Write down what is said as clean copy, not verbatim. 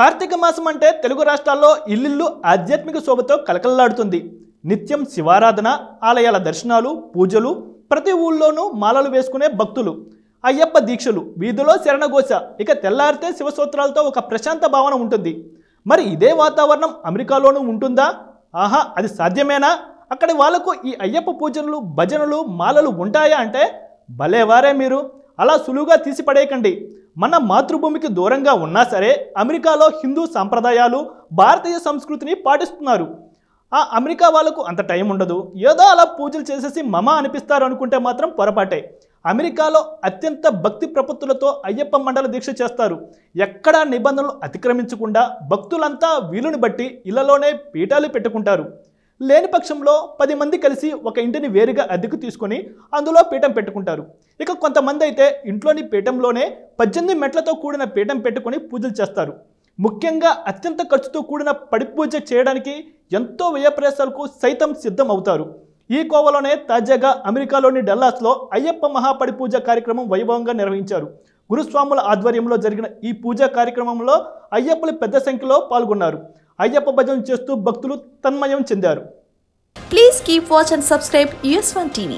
కార్తీక మాసం అంటే తెలుగు రాష్ట్రాల్లో ఇల్లిల్లు ఆధ్యాత్మిక శోభతో కలకల్లాడుతుంది. నిత్యం శివారాధన, ఆలయాల దర్శనాలు, పూజలు, ప్రతి ఊళ్ళోనూ మాలలు వేసుకునే భక్తులు, అయ్యప్ప దీక్షలు, వీధిలో శరణఘోష, ఇక తెల్లారితే శివసూత్రాలతో ఒక ప్రశాంత భావన ఉంటుంది. మరి ఇదే వాతావరణం అమెరికాలోనూ ఉంటుందా? ఆహా, అది సాధ్యమేనా? అక్కడి వాళ్లకు ఈ అయ్యప్ప పూజలు, భజనలు, మాలలు ఉంటాయా అంటే భలేవారే మీరు. అలా సులువుగా తీసిపడేయకండి. మన మాతృభూమికి దూరంగా ఉన్నా సరే అమెరికాలో హిందూ సాంప్రదాయాలు, భారతీయ సంస్కృతిని పాటిస్తున్నారు. ఆ అమెరికా వాళ్ళకు అంత టైం ఉండదు, ఏదో అలా పూజలు చేసేసి మమ అనిపిస్తారు అనుకుంటే మాత్రం పొరపాటే. అమెరికాలో అత్యంత భక్తి ప్రపత్తులతో అయ్యప్ప మండల దీక్ష చేస్తారు. ఎక్కడా నిబంధనలు అతిక్రమించకుండా భక్తులంతా వీలుని బట్టి ఇళ్లలోనే పీఠాలు పెట్టుకుంటారు. లేని పక్షంలో 10 మంది కలిసి ఒక ఇంటిని వేరుగా అద్దెకు తీసుకొని అందులో పీఠం పెట్టుకుంటారు. ఇక కొంతమంది అయితే ఇంట్లోని పీఠంలోనే 18 మెట్లతో కూడిన పీఠం పెట్టుకొని పూజలు చేస్తారు. ముఖ్యంగా అత్యంత ఖర్చుతో కూడిన పడి పూజ చేయడానికి ఎంతో వ్యయప్రయాసాలకు సైతం సిద్ధం అవుతారు. ఈ కోవలోనే తాజాగా అమెరికాలోని డల్లాస్లో అయ్యప్ప మహాపడి పూజ కార్యక్రమం వైభవంగా నిర్వహించారు. గురుస్వాముల ఆధ్వర్యంలో జరిగిన ఈ పూజా కార్యక్రమంలో అయ్యప్పలు పెద్ద సంఖ్యలో పాల్గొన్నారు. అయ్యప్ప భజన చేస్తూ భక్తులు తన్మయం చెందారు. Please keep watch and subscribe US1 TV.